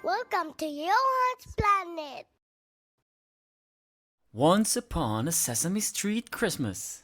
Welcome to Johann'splanet. Once upon a Sesame Street Christmas.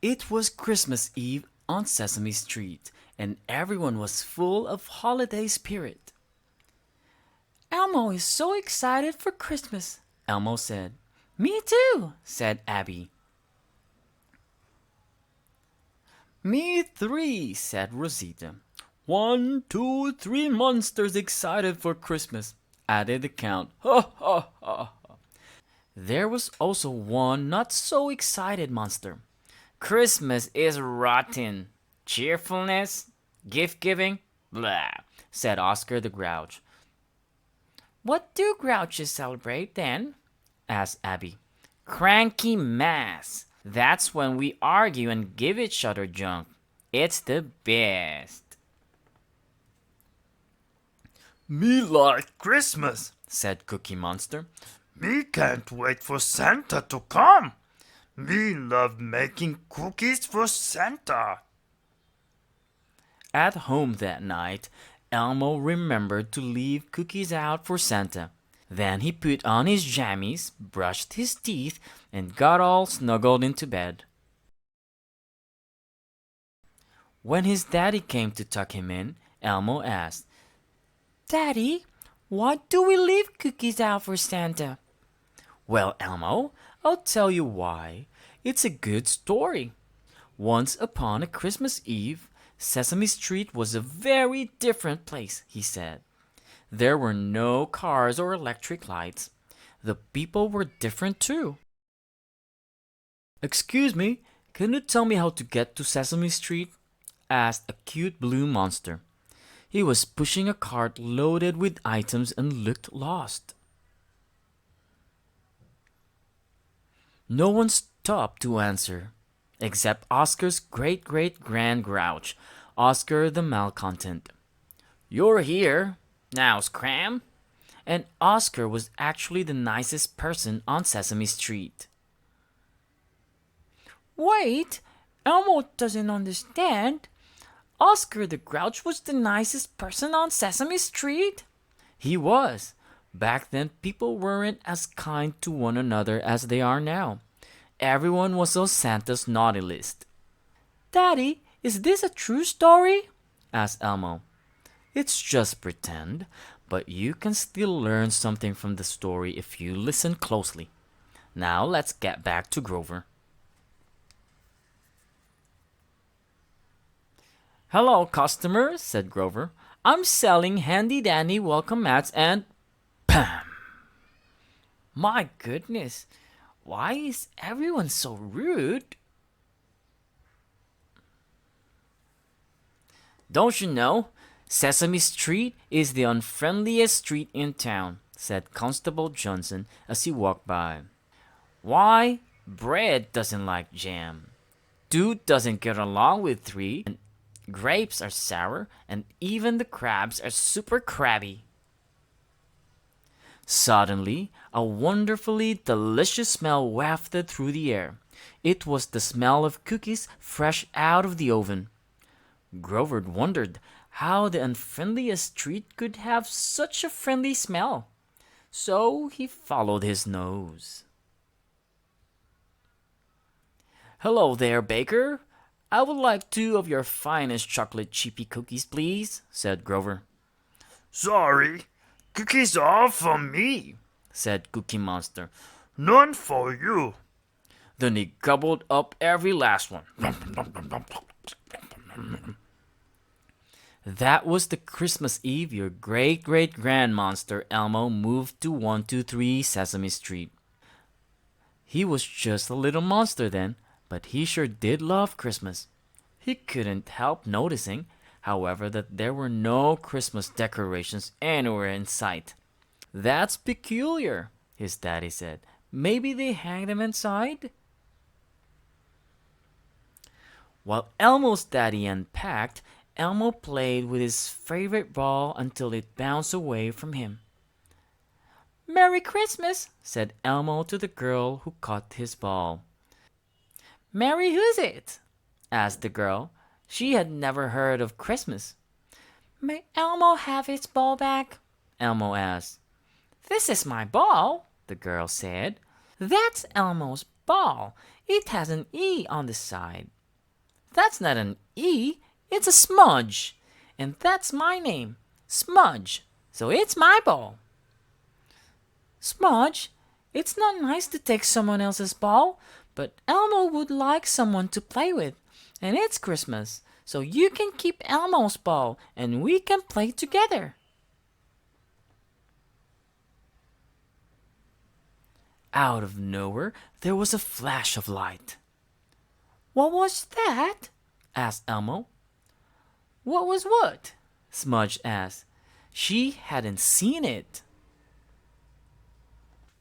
It was Christmas Eve on Sesame Street, and everyone was full of holiday spirit. Elmo is so excited for Christmas, Elmo said. Me too, said Abby. Me three, said Rosita. 1, 2, 3 monsters excited for Christmas, added the count. Ha ha ha. There was also one not so excited monster. Christmas is rotten. Cheerfulness, gift giving, blah, said Oscar the Grouch. What do grouches celebrate then? Asked Abby. Cranky Mass. That's when we argue and give each other junk. It's the best. Me like Christmas, said Cookie Monster. Me can't wait for Santa to come. Me love making cookies for Santa. At home that night, Elmo remembered to leave cookies out for Santa. Then he put on his jammies, brushed his teeth, and got all snuggled into bed. When his daddy came to tuck him in, Elmo asked, Daddy, why do we leave cookies out for Santa? Well, Elmo, I'll tell you why. It's a good story. Once upon a Christmas Eve, Sesame Street was a very different place, he said. There were no cars or electric lights. The people were different too. Excuse me, can you tell me how to get to Sesame Street? Asked a cute blue monster. He was pushing a cart loaded with items and looked lost. No one stopped to answer, except Oscar's great-great-grand grouch, Oscar the Malcontent. You're here. Now, Scram. And Oscar was actually the nicest person on Sesame Street. Wait, Elmo doesn't understand. Oscar the Grouch was the nicest person on Sesame Street? He was. Back then, people weren't as kind to one another as they are now. Everyone was on Santa's naughty list. Daddy, is this a true story? Asked Elmo. It's just pretend, but you can still learn something from the story if you listen closely. Now let's get back to Grover. Hello, customers, said Grover. I'm selling handy-dandy welcome mats and... Pam! My goodness, why is everyone so rude? Don't you know? Sesame Street is the unfriendliest street in town, said Constable Johnson as he walked by. Why? Bread doesn't like jam. 2 doesn't get along with 3. And grapes are sour, and even the crabs are super crabby. Suddenly, a wonderfully delicious smell wafted through the air. It was the smell of cookies fresh out of the oven. Grover wondered how the unfriendliest street could have such a friendly smell. So he followed his nose. Hello there, baker. I would like 2 of your finest chocolate chippy cookies, please, said Grover. Sorry, cookies are for me, said Cookie Monster. none for you. Then he gobbled up every last one. That was the Christmas Eve your great-great-grand monster Elmo moved to 123 Sesame Street. He was just a little monster then, but he sure did love Christmas. He couldn't help noticing, however, that there were no Christmas decorations anywhere in sight. That's peculiar, his daddy said. Maybe they hang them inside? While Elmo's daddy unpacked, Elmo played with his favorite ball until it bounced away from him. Merry Christmas, said Elmo to the girl who caught his ball. Merry who's it? Asked the girl. She had never heard of Christmas. May Elmo have his ball back? Elmo asked. This is my ball, the girl said. That's Elmo's ball. It has an E on the side. That's not an E, it's a smudge. And that's my name, Smudge. So it's my ball. Smudge, it's not nice to take someone else's ball, but Elmo would like someone to play with. And it's Christmas, so you can keep Elmo's ball and we can play together. Out of nowhere, there was a flash of light. What was that? Asked Elmo. What was what? Smudge asked. She hadn't seen it.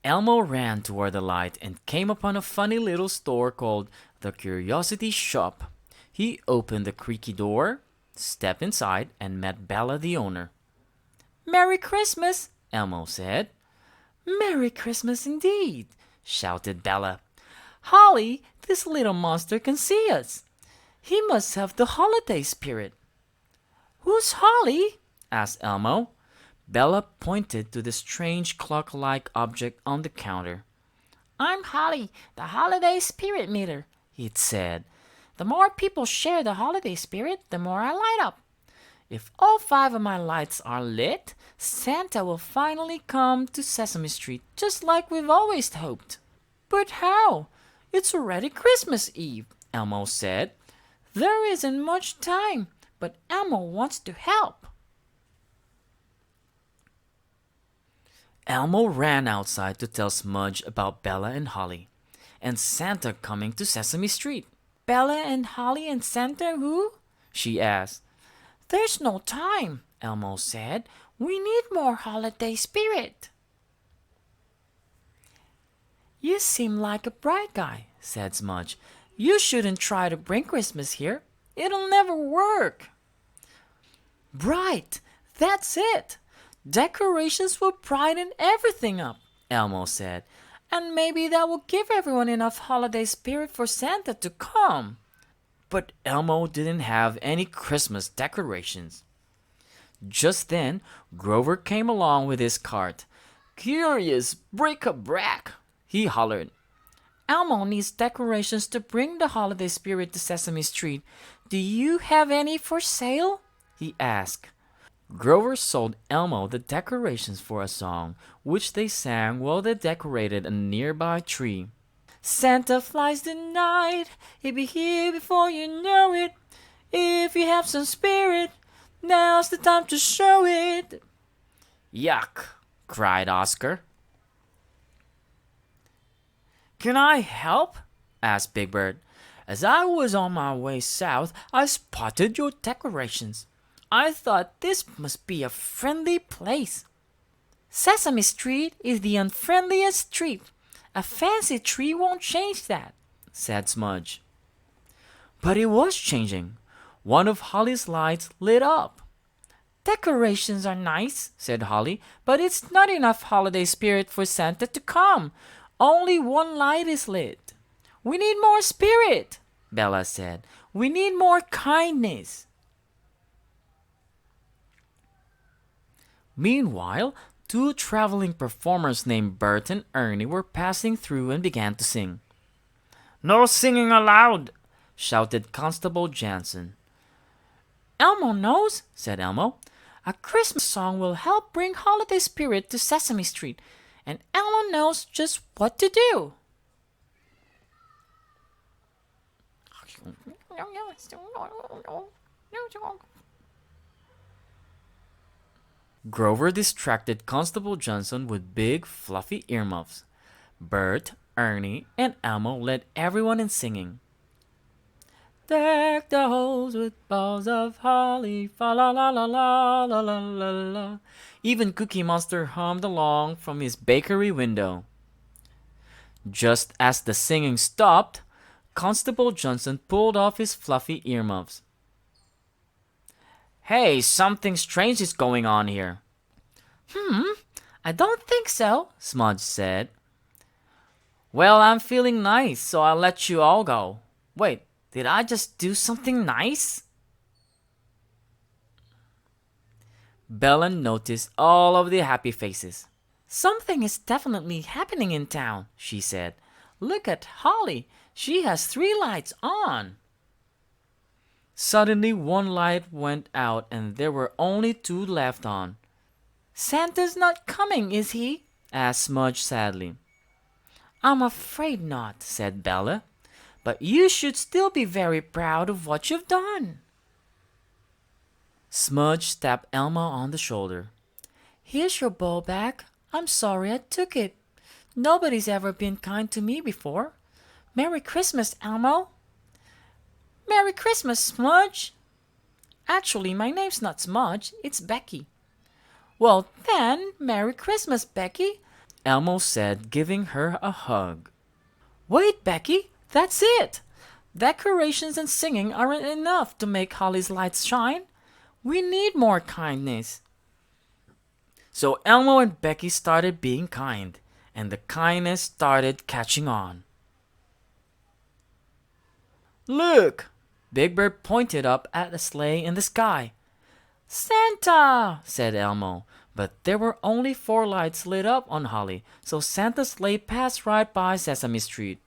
Elmo ran toward the light and came upon a funny little store called the Curiosity Shop. He opened the creaky door, stepped inside, and met Bella the owner. Merry Christmas, Elmo said. Merry Christmas indeed, shouted Bella. Holly, this little monster can see us. He must have the holiday spirit. Who's Holly? Asked Elmo. Bella pointed to the strange clock-like object on the counter. I'm Holly, the holiday spirit meter, it said. The more people share the holiday spirit, the more I light up. If all 5 of my lights are lit, Santa will finally come to Sesame Street, just like we've always hoped. But how? It's already Christmas Eve, Elmo said. There isn't much time, but Elmo wants to help. Elmo ran outside to tell Smudge about Bella and Holly, and Santa coming to Sesame Street. Bella and Holly and Santa who? She asked. There's no time, Elmo said. We need more holiday spirit. You seem like a bright guy, said Smudge. You shouldn't try to bring Christmas here. It'll never work. Bright, that's it. Decorations will brighten everything up, Elmo said. And maybe that will give everyone enough holiday spirit for Santa to come. But Elmo didn't have any Christmas decorations. Just then, Grover came along with his cart. Curious bric-a-brac, he hollered. Elmo needs decorations to bring the holiday spirit to Sesame Street. Do you have any for sale? He asked. Grover sold Elmo the decorations for a song, which they sang while they decorated a nearby tree. Santa flies tonight, he'll be here before you know it. If you have some spirit, now's the time to show it. Yuck, cried Oscar. Can I help? Asked Big Bird. As I was on my way south, I spotted your decorations. I thought this must be a friendly place. Sesame Street is the unfriendliest street. A fancy tree won't change that, said Smudge. But it was changing. One of Holly's lights lit up. Decorations are nice, said Holly, but it's not enough holiday spirit for Santa to come. Only one light is lit. We need more spirit, Bella said. We need more kindness. Meanwhile, 2 traveling performers named Bert and Ernie were passing through and began to sing. No singing allowed, shouted Constable Jansen. Elmo knows, said Elmo. A Christmas song will help bring holiday spirit to Sesame Street, and Elmo knows just what to do. Grover distracted Constable Johnson with big, fluffy earmuffs. Bert, Ernie, and Elmo led everyone in singing. Deck the halls with boughs of holly, fa la la la la la la la la. Even Cookie Monster hummed along from his bakery window. Just as the singing stopped, Constable Johnson pulled off his fluffy earmuffs. Hey, something strange is going on here. I don't think so, Smudge said. Well, I'm feeling nice, so I'll let you all go. Wait, did I just do something nice? Bella noticed all of the happy faces. "Something is definitely happening in town," she said. "Look at Holly. She has 3 lights on." Suddenly one light went out and there were only 2 left on. "Santa's not coming, is he?" asked Smudge sadly. "I'm afraid not," said Bella. "But you should still be very proud of what you've done." Smudge tapped Elmo on the shoulder. "Here's your ball back. I'm sorry I took it. Nobody's ever been kind to me before. Merry Christmas, Elmo." "Merry Christmas, Smudge." "Actually, my name's not Smudge, it's Becky." "Well then, Merry Christmas, Becky," Elmo said, giving her a hug. "Wait, Becky, that's it. Decorations and singing aren't enough to make Holly's lights shine. We need more kindness." So Elmo and Becky started being kind, and the kindness started catching on. "Look!" Big Bird pointed up at a sleigh in the sky. "Santa!" said Elmo, but there were only 4 lights lit up on Holly, so Santa's sleigh passed right by Sesame Street.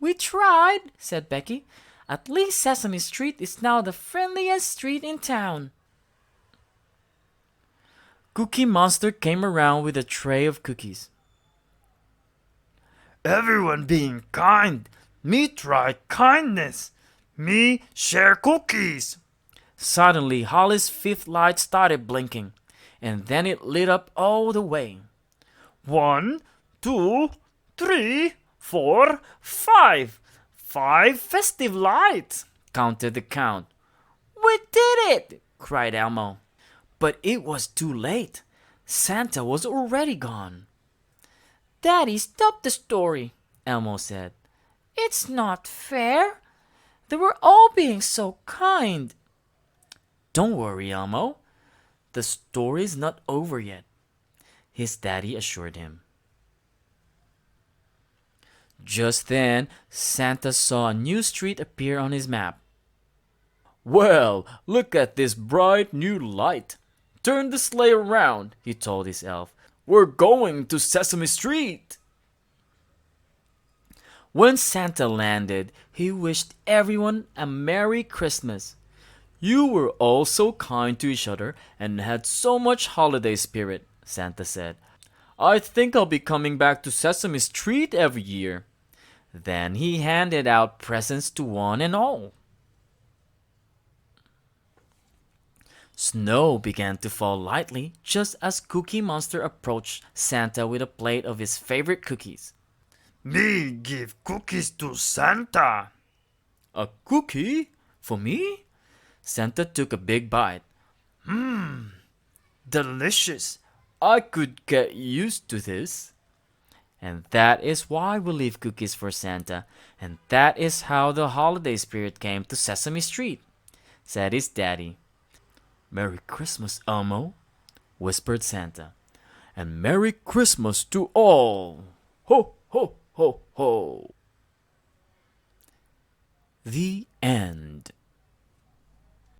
"We tried," said Becky. "At least Sesame Street is now the friendliest street in town." Cookie Monster came around with a tray of cookies. Everyone being kind. Me try kindness. Me share cookies. Suddenly, Holly's 5th light started blinking, and then it lit up all the way. 1, 2, 3, 4, 5. 5 festive lights, counted the count. We did it! cried Elmo. But it was too late. Santa was already gone. "Daddy, stop the story," Elmo said. "It's not fair. They were all being so kind." "Don't worry, Elmo. The story's not over yet," his daddy assured him. Just then, Santa saw a new street appear on his map. "Well, look at this bright new light. Turn the sleigh around," he told his elf. "We're going to Sesame Street." When Santa landed, he wished everyone a Merry Christmas. "You were all so kind to each other and had so much holiday spirit," Santa said. "I think I'll be coming back to Sesame Street every year." Then he handed out presents to one and all. Snow began to fall lightly just as Cookie Monster approached Santa with a plate of his favorite cookies. Me give cookies to Santa. "A cookie? For me?" Santa took a big bite. Delicious. "I could get used to this." And that is why we leave cookies for Santa, and that is how the holiday spirit came to Sesame Street, said his daddy. "Merry Christmas, Elmo," whispered Santa. "And Merry Christmas to all. Ho, ho, ho, ho." The end.